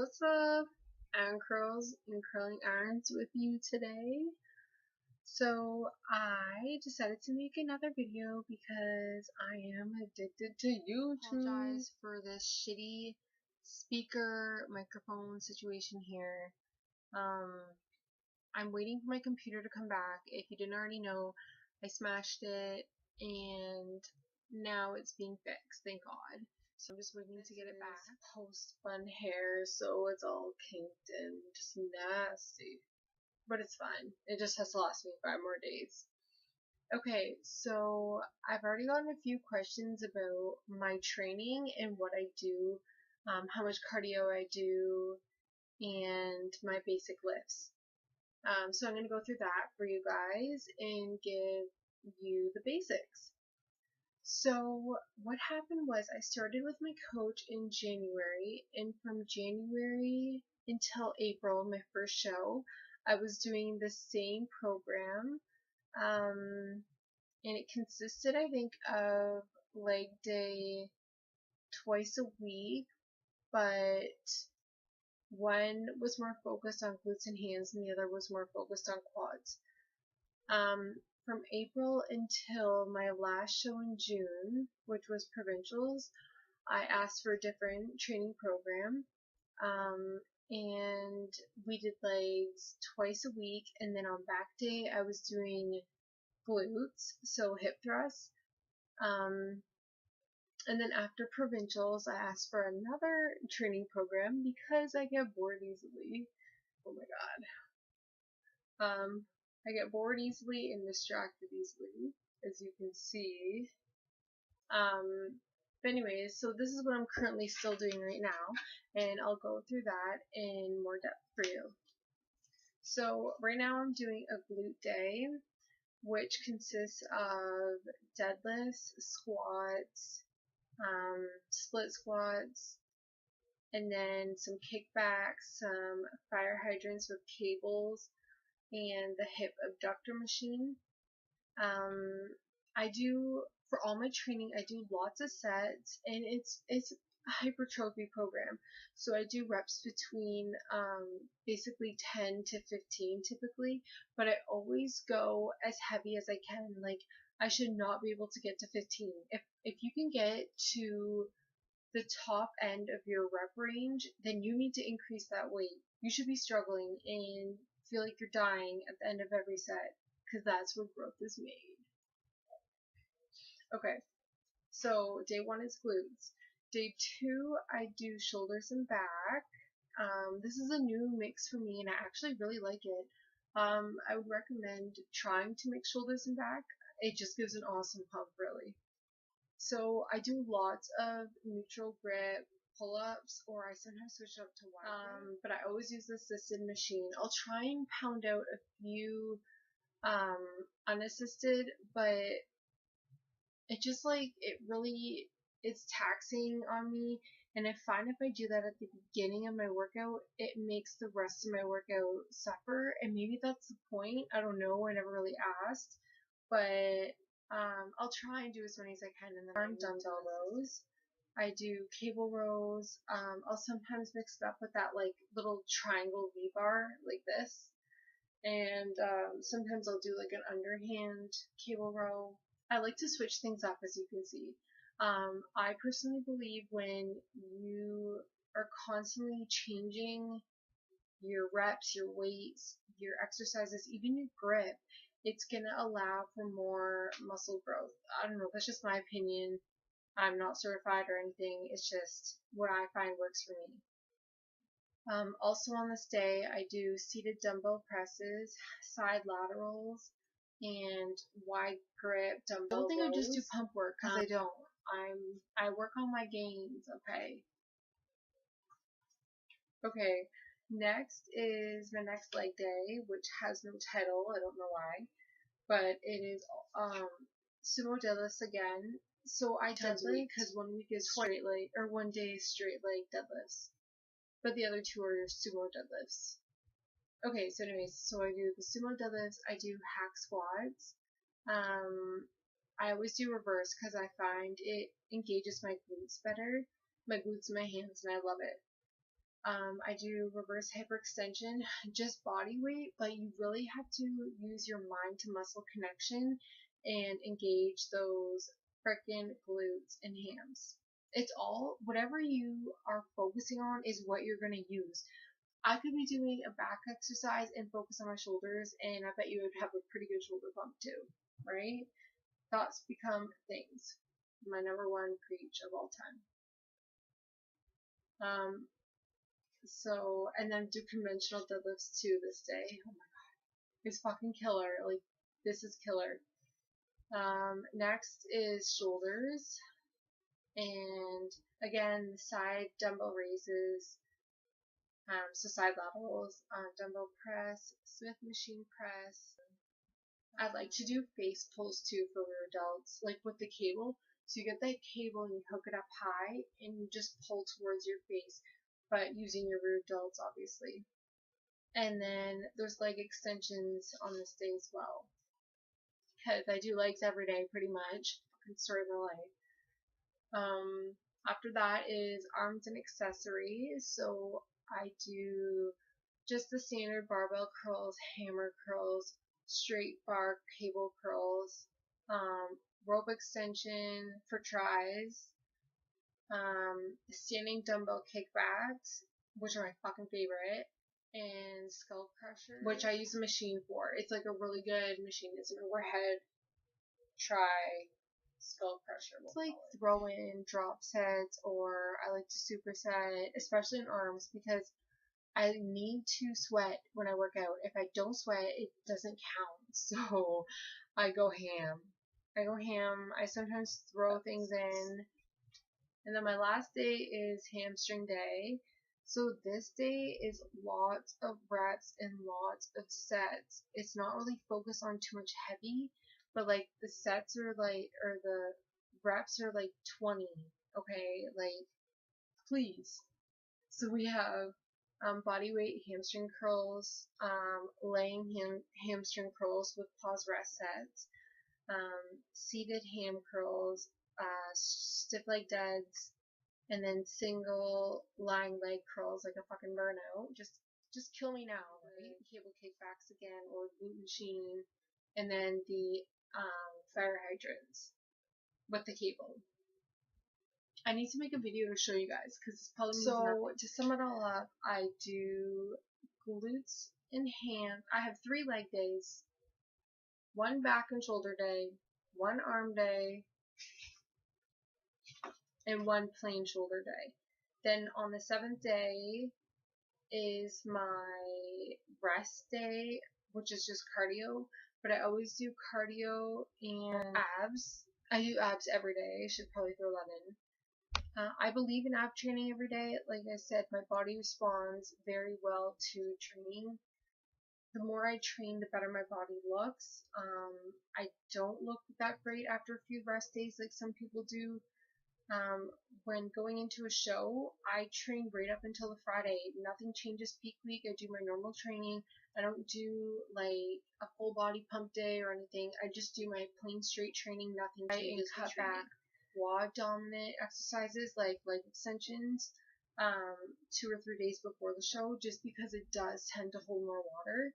What's up, iron curls and curling irons with you today? So I decided to make another video because I am addicted to YouTube. Apologize for this shitty speaker microphone situation here. I'm waiting for my computer to come back. If you didn't already know, I smashed it and now it's being fixed, thank God. So I'm just waiting to get it back. Post-spun hair, so it's all kinked and just nasty. But it's fine. It just has to last me 5 more days. Okay, so I've already gotten a few questions about my training and what I do, how much cardio I do, and my basic lifts. So I'm going to go through that for you guys and give you the basics. So what happened was I started with my coach in January, and from January until April, my first show, I was doing the same program, and it consisted, I think, of leg day twice a week, but one was more focused on glutes and hands and the other was more focused on quads. From April until my last show in June, which was provincials, I asked for a different training program, and we did legs twice a week, and then on back day I was doing glutes, so hip thrusts, and then after provincials I asked for another training program because I get bored easily. Oh my god. I get bored easily and distracted easily, as you can see. But anyways, so this is what I'm currently still doing right now, and I'll go through that in more depth for you. So right now I'm doing a glute day, which consists of deadlifts, squats, split squats, and then some kickbacks, some fire hydrants with cables, and the hip abductor machine. I do, for all my training, I do lots of sets, and it's a hypertrophy program. So I do reps between basically 10 to 15 typically, but I always go as heavy as I can. Like, I should not be able to get to 15. If you can get to the top end of your rep range, then you need to increase that weight. You should be struggling and feel like you're dying at the end of every set, because that's where growth is made. Okay, so day 1 is glutes. Day 2, I do shoulders and back. This is a new mix for me, and I actually really like it. I would recommend trying to mix shoulders and back. It just gives an awesome pump, really. So I do lots of neutral grip pull-ups, or I sometimes switch up to wide, but I always use the assisted machine. I'll try and pound out a few unassisted, but it just it's taxing on me, and I find if I do that at the beginning of my workout, it makes the rest of my workout suffer, and maybe that's the point. I don't know, I never really asked, but I'll try and do as many as I can. And then arm dumbbell rows. I do cable rows. I'll sometimes mix it up with that like little triangle V-bar like this. And sometimes I'll do like an underhand cable row. I like to switch things up, as you can see. I personally believe when you are constantly changing your reps, your weights, your exercises, even your grip, it's going to allow for more muscle growth. I don't know, that's just my opinion. I'm not certified or anything, it's just what I find works for me. Also on this day, I do seated dumbbell presses, side laterals, and wide grip dumbbell rows. I don't think I just do pump work, because I don't. I work on my gains, okay? Okay, next is my next leg day, which has no title, I don't know why, but it is sumo deadlifts again. So I deadlift because 1 week is straight leg, or 1 day is straight leg deadlifts, but the other 2 are sumo deadlifts. Okay, so anyways, so I do the sumo deadlifts, I do hack squats. I always do reverse because I find it engages my glutes better, my glutes and my hands, and I love it. I do reverse hyperextension, just body weight, but you really have to use your mind to muscle connection and engage those frickin' glutes and hams. It's all, whatever you are focusing on is what you're going to use. I could be doing a back exercise and focus on my shoulders, and I bet you would have a pretty good shoulder pump too, right? Thoughts become things. My number one preach of all time. And then do conventional deadlifts too this day. Oh my god. It's fucking killer. Like, this is killer. Next is shoulders. And again, side dumbbell raises. So side laterals, dumbbell press, Smith machine press. I'd like to do face pulls too for rear delts, like with the cable. So you get that cable and you hook it up high and you just pull towards your face, but using your rear delts obviously. And then there's leg extensions on this day as well. Because I do legs every day pretty much. Fucking story of my life. After that is arms and accessories. So I do just the standard barbell curls, hammer curls, straight bar cable curls, rope extension for tries, standing dumbbell kickbacks, which are my fucking favorite, and skull crusher, which I use a machine for. It's like a really good machine. It's an overhead try skull crusher. It's like throw in drop sets, or I like to superset, especially in arms, because I need to sweat when I work out. If I don't sweat, it doesn't count. So I go ham. I sometimes throw things in. And then my last day is hamstring day. So this day is lots of reps and lots of sets. It's not really focused on too much heavy, but like the sets are like, or the reps are like 20. Okay, like please. So we have body weight hamstring curls, laying hamstring curls with pause rest sets, seated ham curls, stiff leg deads, and then single lying leg curls like a fucking burnout. Just kill me now, right? Cable kickbacks again, or glute machine, and then the fire hydrants with the cable. I need to make a video to show you guys because it's probably means nothing. To sum it all up, I do glutes and ham. I have 3 leg days, 1 back and shoulder day, 1 arm day, and 1 plain shoulder day. Then on the 7th day is my rest day, which is just cardio. But I always do cardio and abs. I do abs every day. I should probably throw that in. I believe in ab training every day. Like I said, my body responds very well to training. The more I train, the better my body looks. I don't look that great after a few rest days like some people do. When going into a show, I train right up until the Friday. Nothing changes peak week. I do my normal training. I don't do like a full body pump day or anything. I just do my plain straight training. Nothing changes. Cut back quad dominant exercises like leg extensions 2 or 3 days before the show, just because it does tend to hold more water.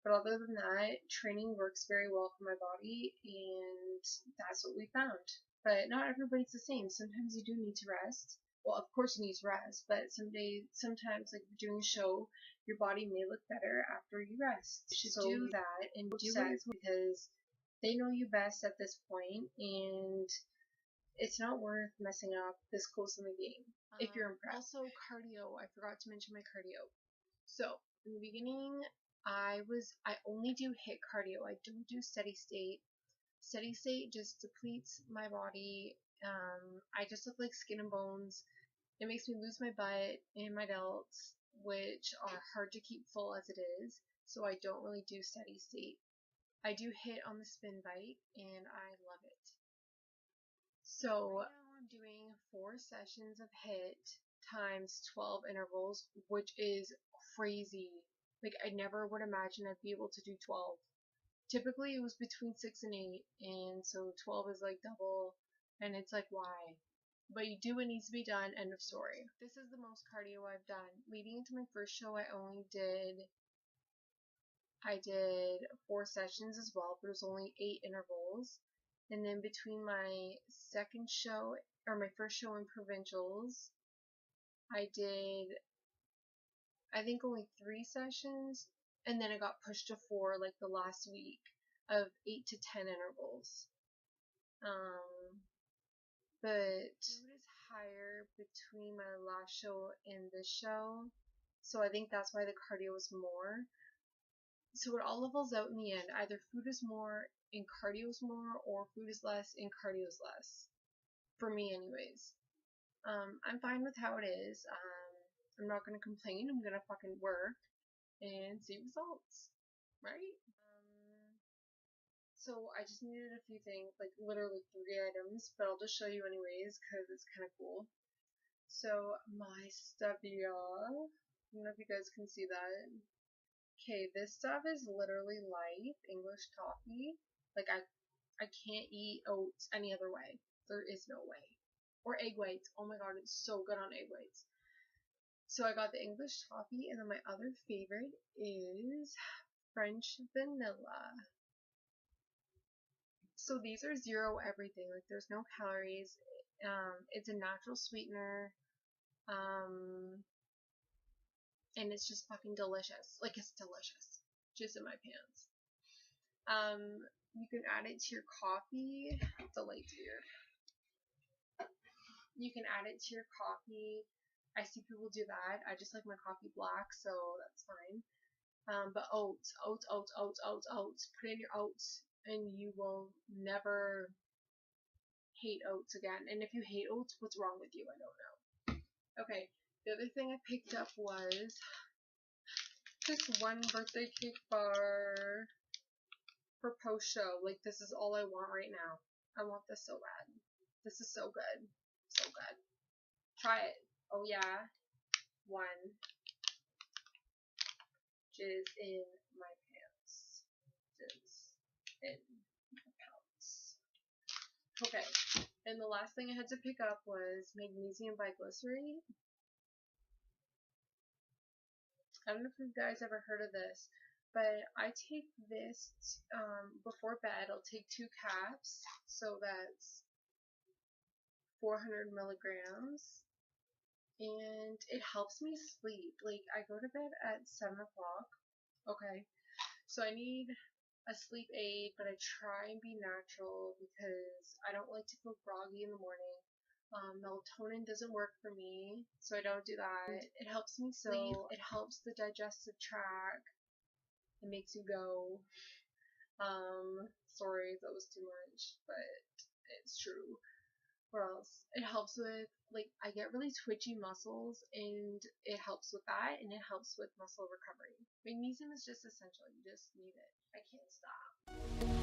But other than that, training works very well for my body, and that's what we found. But not everybody's the same. Sometimes you do need to rest. Well, of course you need to rest, but sometimes like doing a show, your body may look better after you rest. You should do that and do it because they know you best at this point, and it's not worth messing up this close in the game if you're impressed. Also, cardio. I forgot to mention my cardio. So, in the beginning, I only do HIIT cardio. I don't do steady state. Steady state just depletes my body. I just look like skin and bones. It makes me lose my butt and my delts, which are hard to keep full as it is. So I don't really do steady state. I do HIIT on the spin bike, and I love it. So right now I'm doing 4 sessions of HIIT times 12 intervals, which is crazy. Like, I never would imagine I'd be able to do 12. Typically it was between 6 and 8, and so 12 is like double, and it's like, why? but you do what needs to be done, end of story. This is the most cardio I've done. Leading into my first show, I did 4 sessions as well, but it was only 8 intervals. And then between my second show, or my first show in provincials, I did, I think, only 3 sessions, and then it got pushed to 4 like the last week of 8 to 10 intervals. But it is higher between my last show and this show, so I think that's why the cardio is more. So it all levels out in the end. Either food is more and cardio is more, or food is less and cardio is less. For me, anyways. I'm fine with how it is. I'm not gonna complain. I'm gonna fucking work and see results, right? So I just needed a few things, like literally 3 items, but I'll just show you anyways because it's kind of cool. So my stuff, y'all. I don't know if you guys can see that. Okay, this stuff is literally life, English toffee. Like I can't eat oats any other way. There is no way. Or egg whites. Oh my god, it's so good on egg whites. So I got the English toffee, and then my other favorite is French vanilla. So these are 0 everything. Like there's no calories. It's a natural sweetener. And it's just fucking delicious. Like it's delicious. Just in my pants. You can add it to your coffee. The light's weird. You can add it to your coffee. I see people do that. I just like my coffee black, so that's fine. But oats. Put in your oats, and you will never hate oats again. And if you hate oats, what's wrong with you? I don't know. Okay, the other thing I picked up was this one birthday cake bar for post show. Like, this is all I want right now. I want this so bad. This is so good. So good. Try it. Oh yeah. 1. Jizz in my pants. Jizz in my pants. Okay. And the last thing I had to pick up was magnesium biglycerate. I don't know if you guys ever heard of this, but I take this before bed. I'll take 2 caps, so that's 400 milligrams, and it helps me sleep. Like, I go to bed at 7 o'clock, okay, so I need a sleep aid, but I try and be natural because I don't like to feel groggy in the morning. Melatonin doesn't work for me, so I don't do that. It helps me sleep. It helps the digestive tract. It makes you go. Sorry, that was too much, but it's true. What else? It helps with, like, I get really twitchy muscles, and it helps with that, and it helps with muscle recovery. Magnesium is just essential. You just need it. I can't stop.